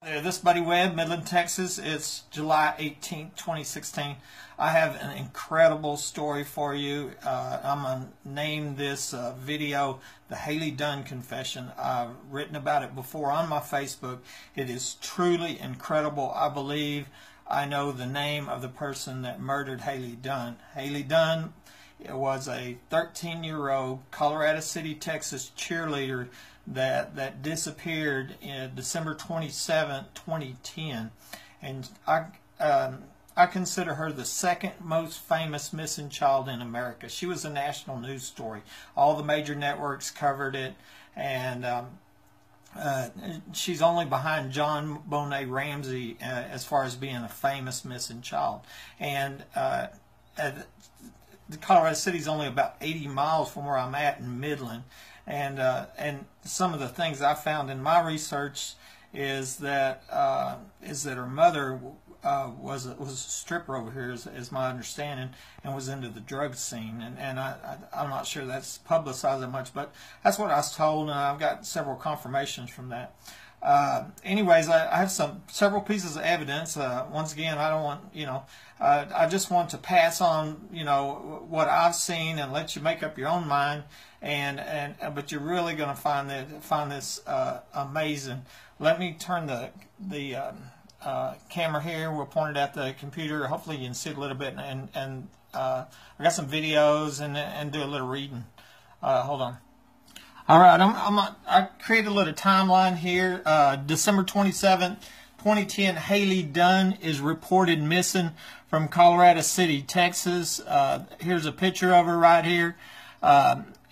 This is Buddy Webb, Midland, Texas. It's July 18th, 2016. I have an incredible story for you. I'm going to name this video the Hailey Dunn Confession. I've written about it before on my Facebook. It is truly incredible. I believe I know the name of the person that murdered Hailey Dunn. Hailey Dunn was a 13-year-old Colorado City, Texas cheerleader that disappeared in December 27, 2010, and I consider her the second most famous missing child in America. She was a national news story. All the major networks covered it, and she's only behind John Bonet Ramsey as far as being a famous missing child. And the Colorado City is only about 80 miles from where I'm at in Midland. And some of the things I found in my research is that her mother was a stripper over here, is my understanding, and was into the drug scene. And I'm not sure that's publicized that much, but that's what I was told, and I've got several confirmations from that. Anyways, I have several pieces of evidence. Once again, I don't want, I just want to pass on, what I've seen and let you make up your own mind. But you're really going to find this amazing. Let me turn the camera here. We'll point it at the computer. Hopefully you can see it a little bit. And I got some videos and do a little reading. Hold on. All right, I created a little timeline here. December 27th, 2010, Hailey Dunn is reported missing from Colorado City, Texas. Here's a picture of her right here.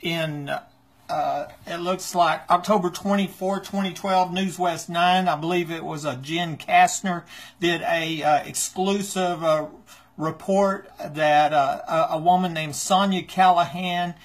It looks like October 24, 2012, News West 9, I believe it was Jen Kastner, did a exclusive report that a woman named Sonia Callahan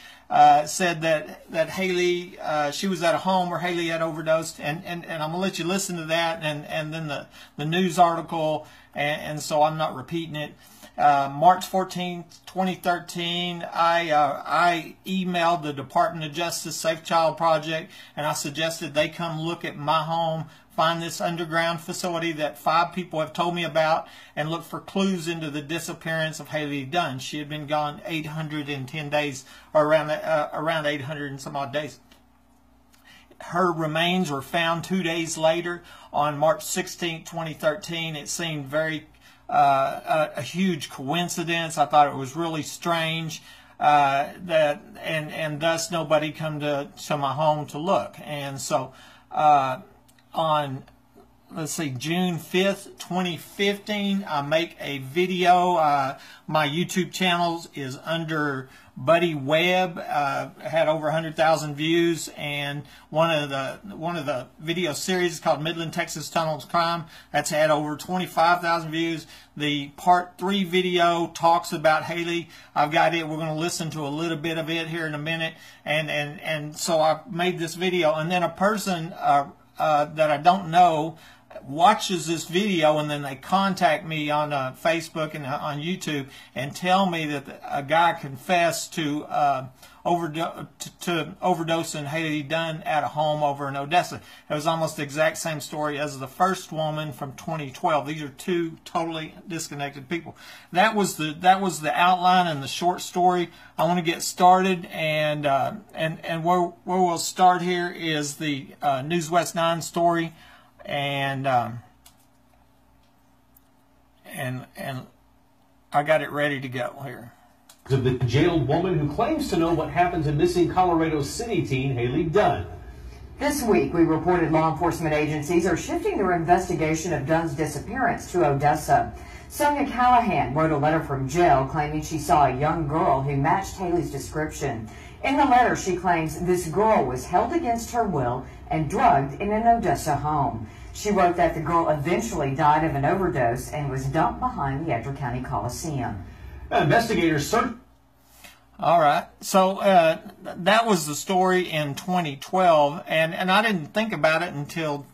said that Hailey, she was at a home where Hailey had overdosed, and I'm gonna let you listen to that, and then the news article, and so I'm not repeating it. March 14th, 2013, I emailed the Department of Justice Safe Child Project, and I suggested they come look at my home, find this underground facility that 5 people have told me about, and look for clues into the disappearance of Hailey Dunn. She had been gone 810 days, or around 800 and some odd days. Her remains were found 2 days later on March 16, 2013. It seemed very a huge coincidence. I thought it was really strange and thus nobody come to my home to look. And so on, let's see, June 5th, 2015, I make a video. My YouTube channel is under Buddy Webb. Had over 100,000 views, and one of the video series is called Midland, Texas Tunnels Crime. That's had over 25,000 views. The part 3 video talks about Hailey. I've got it. We're going to listen to a little bit of it here in a minute, and so I made this video, and then a person that I don't know watches this video, and then they contact me on Facebook and on YouTube and tell me that a guy confessed to overdosing Hailey Dunn at a home over in Odessa. It was almost the exact same story as the first woman from 2012. These are 2 totally disconnected people. That was the outline and the short story. I want to get started, and where we'll start here is the News West 9 story. And I got it ready to go here. Of the jailed woman who claims to know what happened to missing Colorado City teen Hailey Dunn. This week, we reported law enforcement agencies are shifting their investigation of Dunn's disappearance to Odessa. Sonia Callahan wrote a letter from jail claiming she saw a young girl who matched Hailey's description. In the letter, she claims this girl was held against her will and drugged in an Odessa home. She wrote that the girl eventually died of an overdose and was dumped behind the Edgar County Coliseum. Investigators searched. All right, so that was the story in 2012, and I didn't think about it until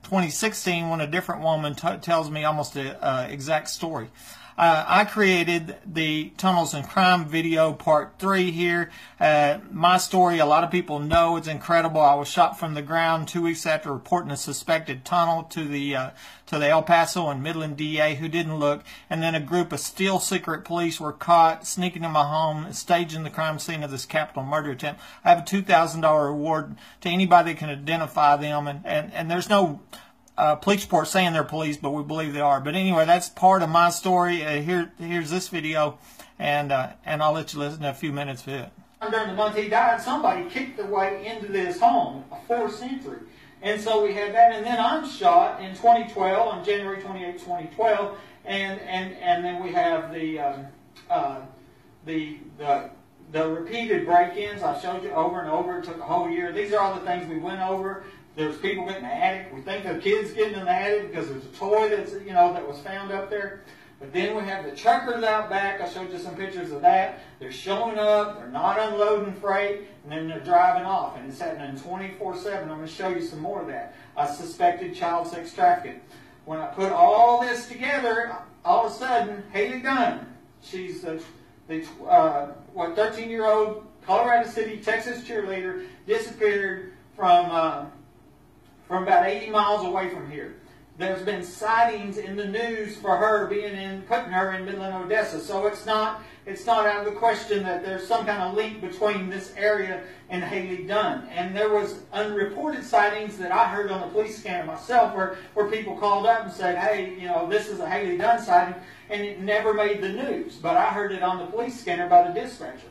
2016 when a different woman tells me almost the exact story. I created the Tunnels and Crime video part 3 here. My story, a lot of people know, it's incredible. I was shot from the ground 2 weeks after reporting a suspected tunnel to the El Paso and Midland DA who didn't look, and then a group of still secret police were caught sneaking in my home, staging the crime scene of this capital murder attempt. I have a $2,000 reward to anybody that can identify them, and there's no police report saying they're police, but we believe they are. But anyway, that's part of my story. Here's this video, and I'll let you listen to a few minutes of it. During the month he died, somebody kicked their way into this home, a 4th century. And so we had that, and then I'm shot in 2012, on January 28, 2012, and then we have the repeated break-ins. I showed you over and over. It took a whole year. These are all the things we went over. There's people getting in the attic. We think the kids getting in the attic because there's a toy that's that was found up there. But then we have the truckers out back. I showed you some pictures of that. They're showing up. They're not unloading freight, and then they're driving off. And it's happening 24/7. I'm going to show you some more of that. I suspected child sex trafficking. When I put all this together, all of a sudden, Hailey Dunn, she's the 13-year-old Colorado City, Texas cheerleader, disappeared from about 80 miles away from here. There's been sightings in the news for her putting her in Midland, Odessa. So it's not out of the question that there's some kind of link between this area and Hailey Dunn. And there was unreported sightings that I heard on the police scanner myself where people called up and said, hey, this is a Hailey Dunn sighting, and it never made the news. But I heard it on the police scanner by the dispatcher.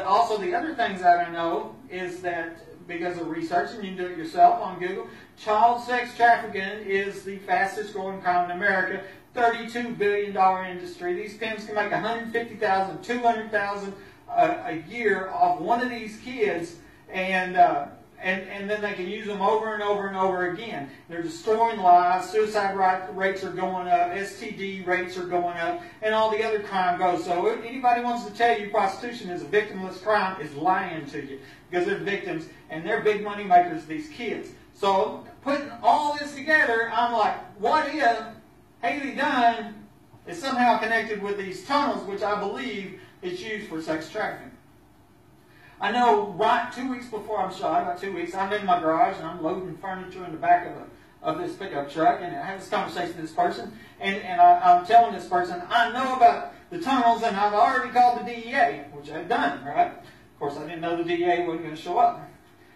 Also the other things that I know is that because of research, and you can do it yourself on Google, child sex trafficking is the fastest growing crime in America. $32 billion industry. These pimps can make $150,000, $200,000 a year off one of these kids, and then they can use them over and over and over again. They're destroying lives. Suicide rates are going up. STD rates are going up, and all the other crime goes. So if anybody wants to tell you prostitution is a victimless crime is lying to you, because they're victims and they're big money makers, these kids. So putting all this together, I'm like, what if Hailey Dunn is somehow connected with these tunnels, which I believe is used for sex trafficking? I know right 2 weeks before I'm shot, about 2 weeks, I'm in my garage and I'm loading furniture in the back of this pickup truck, and I have this conversation with this person, and I'm telling this person, I know about the tunnels and I've already called the DEA, which I've done, right? Of course, I didn't know the DEA wasn't going to show up.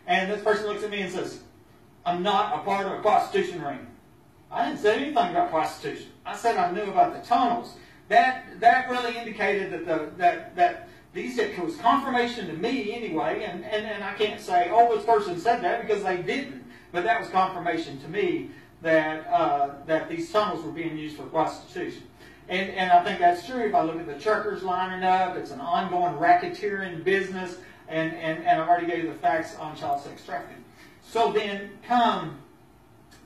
And this person looks at me and says, I'm not a part of a prostitution ring. I didn't say anything about prostitution. I said I knew about the tunnels. That really indicated that it was confirmation to me anyway, and I can't say, oh, this person said that, because they didn't. But that was confirmation to me that these tunnels were being used for prostitution. And I think that's true. If I look at the truckers lining up, it's an ongoing racketeering business, and I've already gave you the facts on child sex trafficking. So then come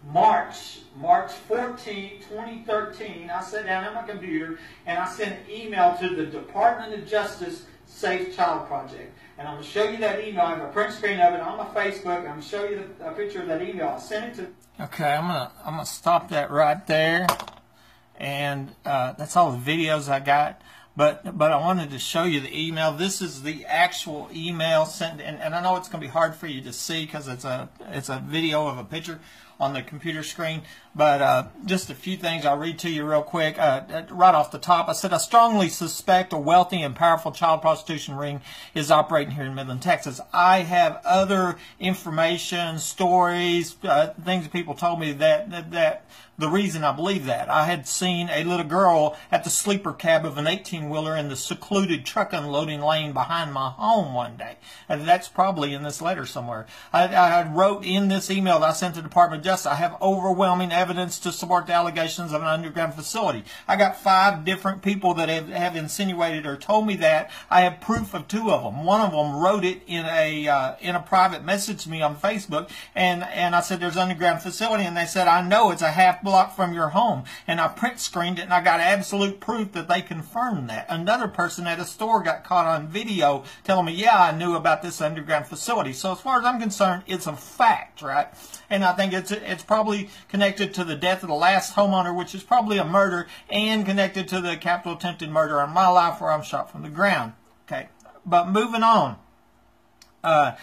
March 14, 2013, I sat down at my computer and I sent an email to the Department of Justice Safe Child Project. And I'm going to show you that email. I have a print screen of it on my Facebook. I'm going to show you a picture of that email. I sent it to... Okay, I'm gonna stop that right there. And that's all the videos I got. But I wanted to show you the email. This is the actual email sent, and I know it's going to be hard for you to see because it's a video of a picture on the computer screen. But just a few things I'll read to you real quick. Right off the top, I said, I strongly suspect a wealthy and powerful child prostitution ring is operating here in Midland, Texas. I have other information, stories, things that people told me that the reason I believe that. I had seen a little girl at the sleeper cab of an 18-wheeler in the secluded truck unloading lane behind my home one day. And that's probably in this letter somewhere. I wrote in this email that I sent to the Department of Justice, I have overwhelming evidence to support the allegations of an underground facility. I got 5 different people that have insinuated or told me that. I have proof of 2 of them. One of them wrote it in a private message to me on Facebook, and I said, there's an underground facility, and they said, I know, it's a half block from your home. And I print screened it, and I got absolute proof that they confirmed that. Another person at a store got caught on video telling me, yeah, I knew about this underground facility. So as far as I'm concerned, it's a fact, right? And I think it's it's probably connected to the death of the last homeowner, which is probably a murder, and connected to the capital attempted murder on my life where I'm shot from the ground. Okay, but moving on. I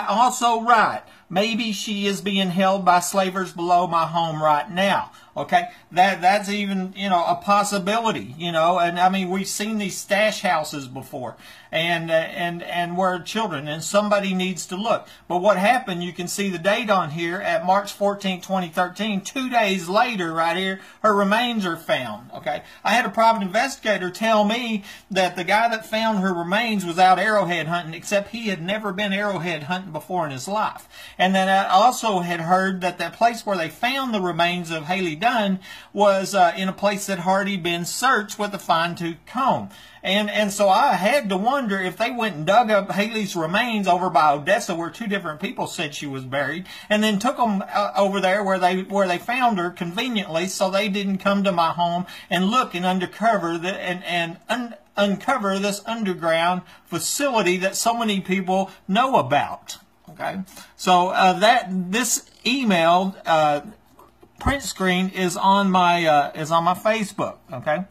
also write, maybe she is being held by slavers below my home right now. Okay, that's even, you know, a possibility, you know, and I mean, we've seen these stash houses before, and where children, and somebody needs to look. But what happened, you can see the date on here at March 14, 2013, 2 days later, right here, her remains are found. Okay, I had a private investigator tell me that the guy that found her remains was out arrowhead hunting, except he had never been arrowhead hunting before in his life. And then I also had heard that that place where they found the remains of Hailey Dunn was in a place that had already been searched with a fine-tooth comb. And so I had to wonder if they went and dug up Hailey's remains over by Odessa, where two different people said she was buried, and then took them over there where they found her conveniently, so they didn't come to my home and look and uncover this underground facility that so many people know about. Okay, so this email print screen is on my Facebook. Okay,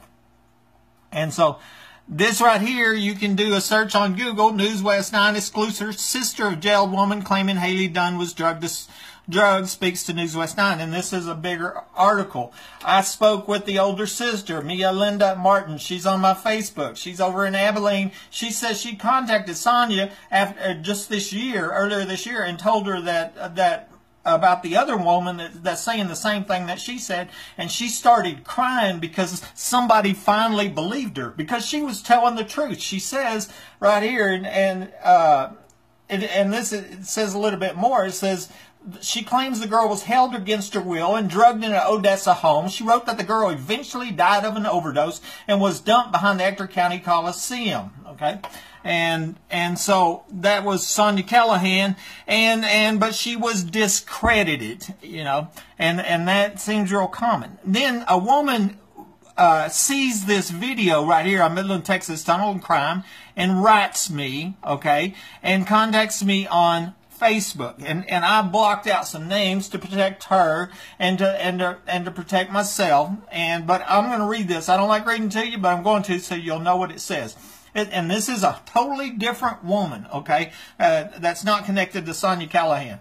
and so this right here, you can do a search on Google. News West 9 exclusive, sister of jailed woman claiming Hailey Dunn was drugged speaks to News West 9, and this is a bigger article. I spoke with the older sister, Mia Linda Martin. She's on my Facebook. She's over in Abilene. She says she contacted Sonia after earlier this year, and told her that about the other woman that's saying the same thing that she said, and she started crying because somebody finally believed her, because she was telling the truth. She says right here, and this, it says a little bit more. It says, she claims the girl was held against her will and drugged in an Odessa home. She wrote that the girl eventually died of an overdose and was dumped behind the Ector County Coliseum. Okay, and so that was Sonia Callahan, but she was discredited, you know, and that seems real common. Then a woman sees this video right here on Midland, Texas, Tunnel and Crime, and writes me, okay, and contacts me on Facebook, and I blocked out some names to protect her and to protect myself. But I'm going to read this. I don't like reading to you, but I'm going to, so you'll know what it says. And this is a totally different woman, okay? That's not connected to Sonia Callahan.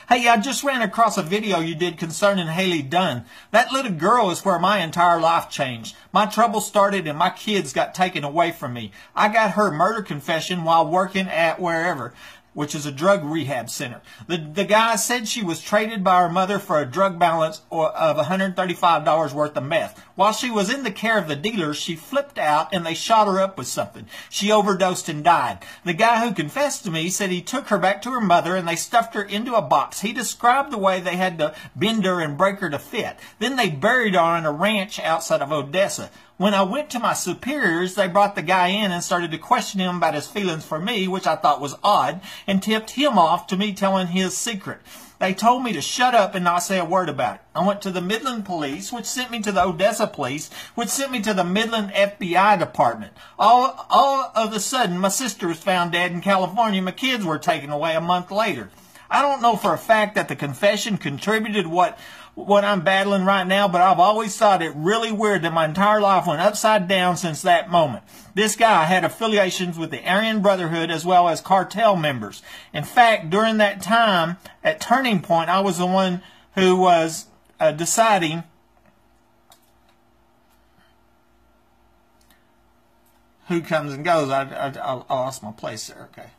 Hey, I just ran across a video you did concerning Hailey Dunn. That little girl is where my entire life changed. My trouble started and my kids got taken away from me. I got her murder confession while working at wherever, which is a drug rehab center. The guy said she was traded by her mother for a drug balance of $135 worth of meth. While she was in the care of the dealers, she flipped out and they shot her up with something. She overdosed and died. The guy who confessed to me said he took her back to her mother and they stuffed her into a box. He described the way they had to bend her and break her to fit. Then they buried her on a ranch outside of Odessa. When I went to my superiors, they brought the guy in and started to question him about his feelings for me, which I thought was odd, and tipped him off to me telling his secret. They told me to shut up and not say a word about it. I went to the Midland police, which sent me to the Odessa police, which sent me to the Midland FBI department. All of a sudden, my sister was found dead in California. My kids were taken away a month later. I don't know for a fact that the confession contributed what I'm battling right now, but I've always thought it really weird that my entire life went upside down since that moment. This guy had affiliations with the Aryan Brotherhood as well as cartel members. In fact, during that time at Turning Point, I was the one who was deciding who comes and goes. I lost my place there. Okay.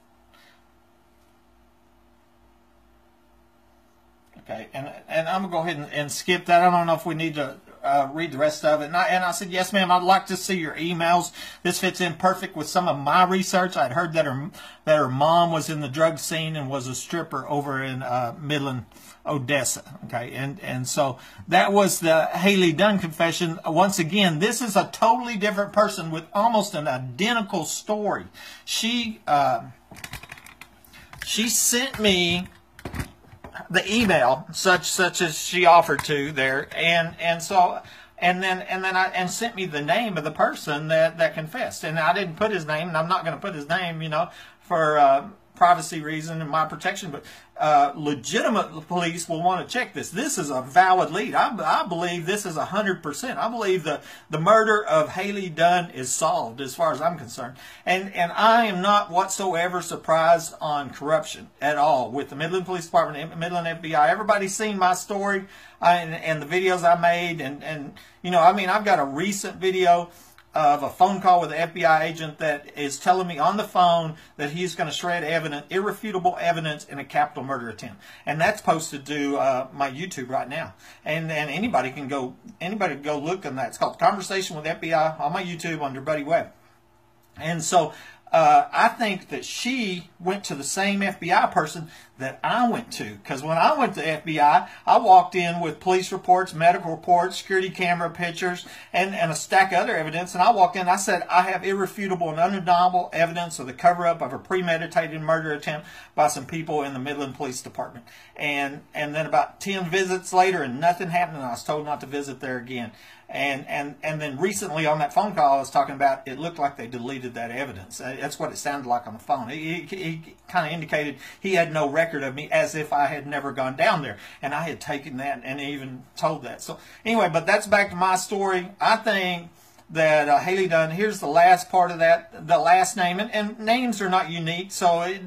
Okay, and I'm going to go ahead and skip that. I don't know if we need to read the rest of it. And I said, yes, ma'am, I'd like to see your emails. This fits in perfect with some of my research. I'd heard that her mom was in the drug scene and was a stripper over in Midland, Odessa. Okay, and so that was the Hailey Dunn confession. Once again, this is a totally different person with almost an identical story. She sent me the email such as she offered to there, and sent me the name of the person that confessed, and I didn't put his name, and I'm not going to put his name, you know, for privacy reason and my protection, but legitimate police will want to check this. This is a valid lead. I believe this is 100%. I believe the murder of Hailey Dunn is solved as far as I'm concerned. And I am not whatsoever surprised on corruption at all with the Midland Police Department, Midland FBI. Everybody's seen my story and the videos I made. And you know, I mean, I've got a recent video of a phone call with an FBI agent that is telling me on the phone that he's going to shred evidence, irrefutable evidence in a capital murder attempt. And that's posted to my YouTube right now. And anybody can go look on that. It's called Conversation with FBI on my YouTube under Buddy Webb. And so I think that she went to the same FBI person that I went to. Because when I went to FBI, I walked in with police reports, medical reports, security camera pictures, and a stack of other evidence. And I walked in and I said, I have irrefutable and undeniable evidence of the cover-up of a premeditated murder attempt by some people in the Midland Police Department. And then about 10 visits later and nothing happened, and I was told not to visit there again. And then recently on that phone call I was talking about, it looked like they deleted that evidence. That's what it sounded like on the phone. He kind of indicated he had no record of me, as if I had never gone down there. And I had taken that and even told that. So anyway, but that's back to my story. I think that Hailey Dunn, here's the last part of that, the last name. And names are not unique, so it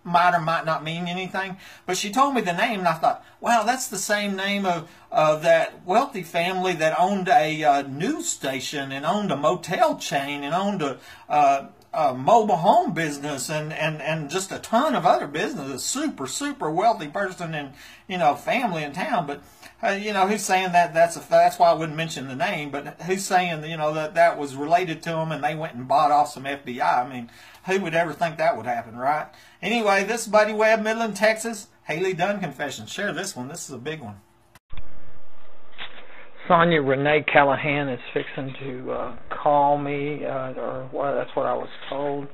might or might not mean anything. But she told me the name, and I thought, wow, that's the same name of that wealthy family that owned a news station and owned a motel chain and owned a mobile home business and just a ton of other businesses. Super wealthy person and, you know, family in town. But you know, who's saying that that's why I wouldn't mention the name, but who's saying, you know, that was related to them and they went and bought off some FBI? I mean, who would ever think that would happen, right? Anyway, this is Buddy Webb, Midland, Texas. Hailey Dunn confession. Share this one. This is a big one. Sonia Renee Callahan is fixing to call me, or well, that's what I was told.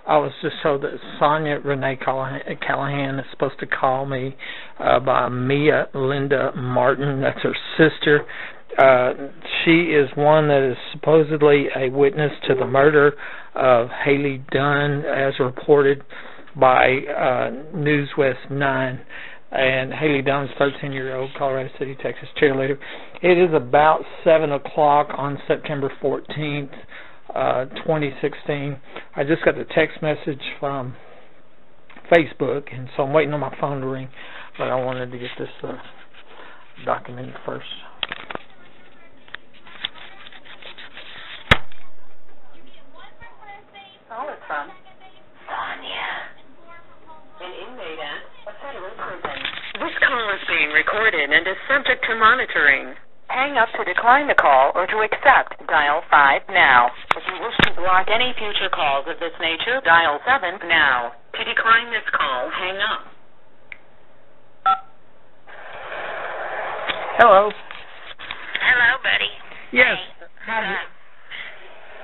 I was just told that Sonia Renee Callahan is supposed to call me by Mia Linda Martin. That's her sister. She is one that is supposedly a witness to the murder of Hailey Dunn, as reported by News West 9. And Hailey Dunn is a 13-year-old Colorado City, Texas cheerleader. It is about 7 o'clock on September 14th, 2016. I just got the text message from Facebook, and so I'm waiting on my phone to ring, but I wanted to get this documented first. Call it from Sonia, an inmate at a federal prison. This call is being recorded and is subject to monitoring. Hang up to decline the call or to accept. Dial 5 now. If you wish to block any future calls of this nature, dial 7 now. To decline this call, hang up. Hello. Hello, buddy. Yes. Hey,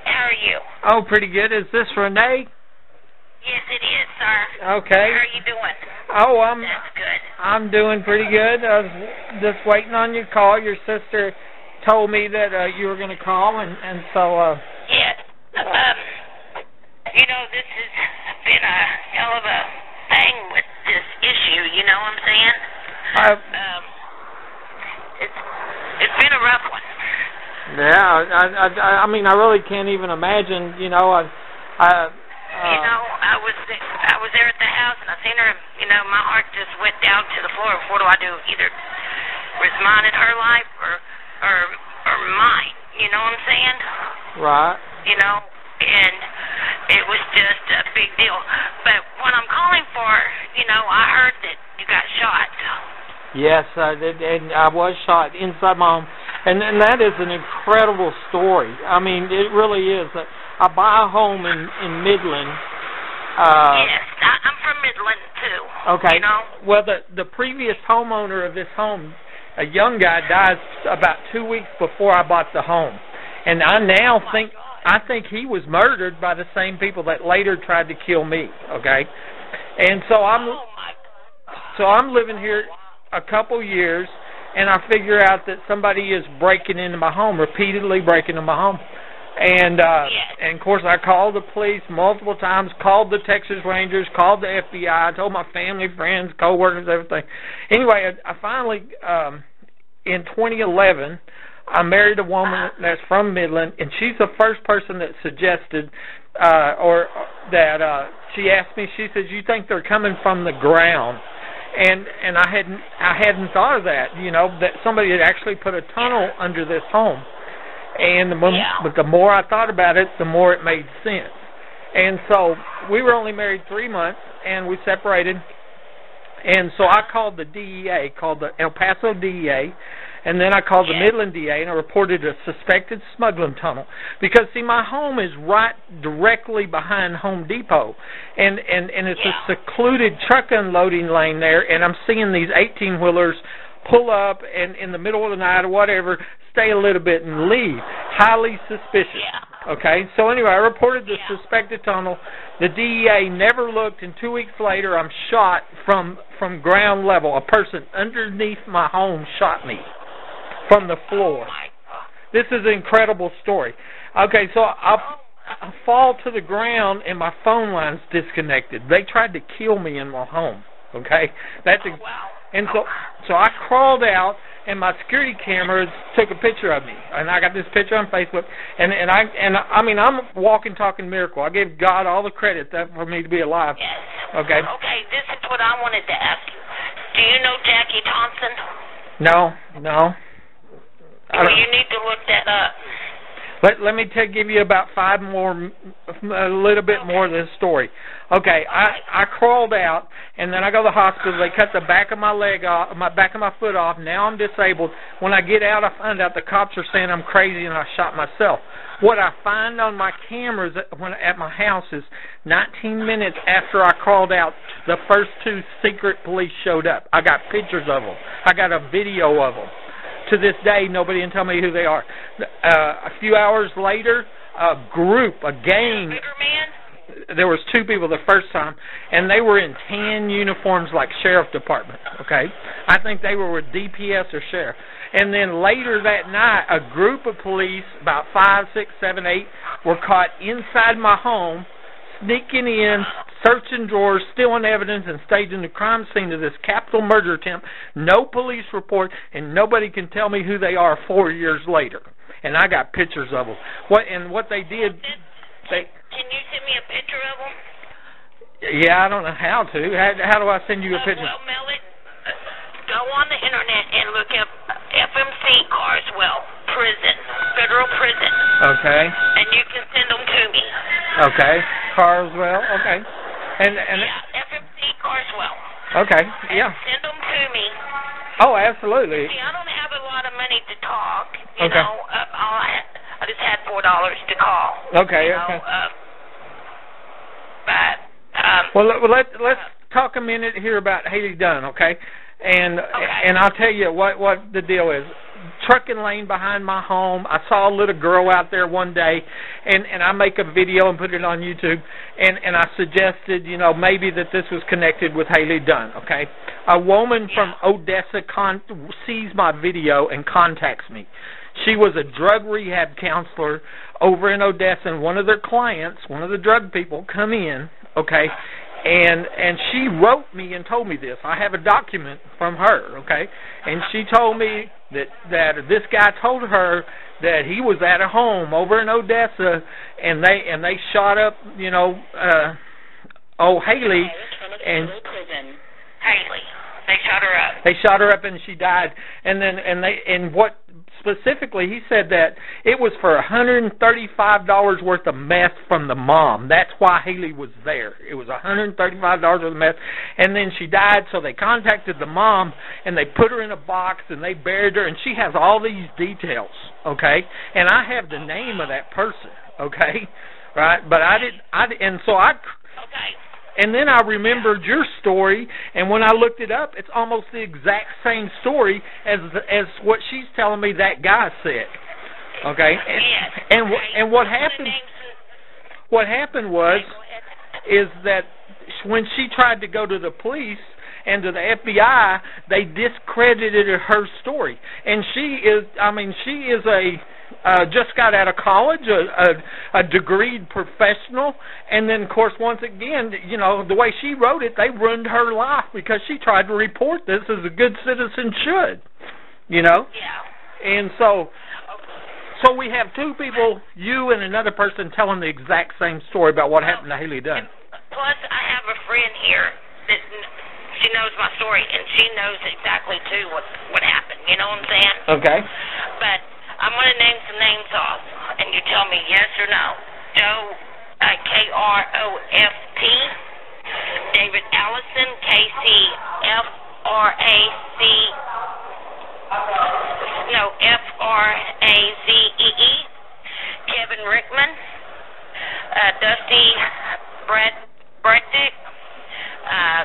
how are you? Oh, pretty good. Is this Renee? Yes, it is, sir. Okay. How are you doing? Oh, That's good. I'm doing pretty good. I was just waiting on your call. Your sister told me that you were going to call, and so... Yeah. You know, this has been a hell of a thing with this issue, you know what I'm saying? It's been a rough one. Yeah, I mean, I really can't even imagine, you know, you know, I was there at the house, and I seen her, you know, my heart just went down to the floor. What do I do? Either risk mine in her life or mine, you know what I'm saying? Right. You know, and it was just a big deal. But what I'm calling for, you know, I heard that you got shot. Yes, and I was shot inside my home. And that is an incredible story. I mean, it really is. I buy a home in Midland. Yes, I'm from Midland, too. Okay. You know? Well, the previous homeowner of this home, a young guy, died about 2 weeks before I bought the home. And I now I think he was murdered by the same people that later tried to kill me, okay? And so I'm living here a couple years, and I figure out that somebody is breaking into my home, repeatedly breaking into my home. And of course I called the police multiple times, called the Texas Rangers, called the FBI, told my family, friends, co-workers, everything. Anyway, I finally, in 2011, I married a woman that's from Midland, and she's the first person that suggested, she asked me, she says, "You think they're coming from the ground?" And I hadn't thought of that, that somebody had actually put a tunnel under this home. And but the more I thought about it, the more it made sense. And so we were only married 3 months, and we separated. And so I called the DEA, called the El Paso DEA, and then I called the Midland DA, and I reported a suspected smuggling tunnel. Because, see, my home is right directly behind Home Depot, and it's a secluded truck unloading lane there, and I'm seeing these 18-wheelers pull up and in the middle of the night or whatever, stay a little bit and leave. Highly suspicious. Okay, so anyway, I reported the suspected tunnel. The DEA never looked, and 2 weeks later, I'm shot from ground level. A person underneath my home shot me from the floor. This is an incredible story. Okay, so I fall to the ground, and my phone line's disconnected. They tried to kill me in my home. Okay, and so I crawled out, and my security camera took a picture of me, and I got this picture on Facebook, and I mean, I'm a walking, talking miracle. I give God all the credit for me to be alive. Yes. Okay. Okay, this is what I wanted to ask you. Do you know Jackie Thompson? No. Well, you need to look that up. Let me give you about a little bit more of this story. Okay, I crawled out, and then I go to the hospital. They cut the back of my leg off, back of my foot off. Now I'm disabled. When I get out, I find out the cops are saying I'm crazy and I shot myself. What I find on my cameras at my house is 19 minutes after I crawled out, the first 2 secret police showed up. I got pictures of them. I got a video of them. To this day, nobody can tell me who they are. A few hours later, a gang. There was 2 people the first time, and they were in tan uniforms like sheriff department. Okay, I think they were with DPS or sheriff. And then later that night, a group of police, about 5, 6, 7, 8, were caught inside my home, sneaking in, searching drawers, stealing evidence, and staging the crime scene of this capital murder attempt. No police report, and nobody can tell me who they are 4 years later. And I got pictures of them. What they did... Can you send me a picture of them? Yeah, I don't know how to. How do I send you a picture? Well, Mel, go on the internet and look up FMC Carswell Prison, Federal Prison. Okay. And you can send them to me. Okay. Carswell. Okay. And FMC Carswell. Okay. Yeah. Send them to me. Oh, absolutely. See, I don't have a lot of money to talk. You Okay. know, I just had $4 to call. Okay. Okay. Well, let's talk a minute here about Hailey Dunn, okay? And I'll tell you what the deal is. Trucking lane behind my home. I saw a little girl out there one day, and I make a video and put it on YouTube, and I suggested, maybe that this was connected with Hailey Dunn, okay? A woman from Odessa sees my video and contacts me. She was a drug rehab counselor over in Odessa, and one of their clients, one of the drug people, come in, okay, and she wrote me and told me this. I have a document from her, okay, and she told me that this guy told her that he was at a home over in Odessa, and they shot up, Hailey, and Hailey. They shot her up. They shot her up, and she died. And what specifically, he said that it was for $135 worth of meth from the mom. That's why Hailey was there. It was $135 worth of meth, and then she died. So they contacted the mom, and they put her in a box, and they buried her. And she has all these details, okay? And I have the name of that person, okay? Right? But Okay. And then I remembered your story, and when I looked it up, it's almost the exact same story as what she's telling me that guy said. Okay? And what happened? What happened is that when she tried to go to the police and to the FBI, they discredited her story. And she is just got out of college, a degreed professional, and then, of course, once again, you know, the way she wrote it, they ruined her life because she tried to report this as a good citizen should, you know? Yeah. And so we have two people, you and another person, telling the exact same story about what happened to Hailey Dunn. Plus, I have a friend here that she knows my story, and she knows exactly, too, what happened. You know what I'm saying? Okay. But I'm going to name some names off, and you tell me yes or no. Joe, Kroft, David Allison, F-R-A-Z-E-E, Kevin Rickman, Dusty Breddick,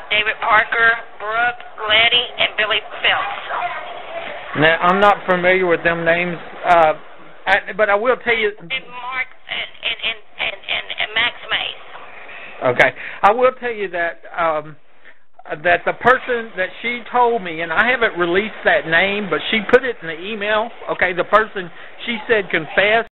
David Parker, Brooke Letty, and Billy Phelps. Now, I'm not familiar with them names, but I will tell you. And Mark and Max Mace. Okay, I will tell you that that the person that she told me, and I haven't released that name, but she put it in the email. Okay, the person she said confessed.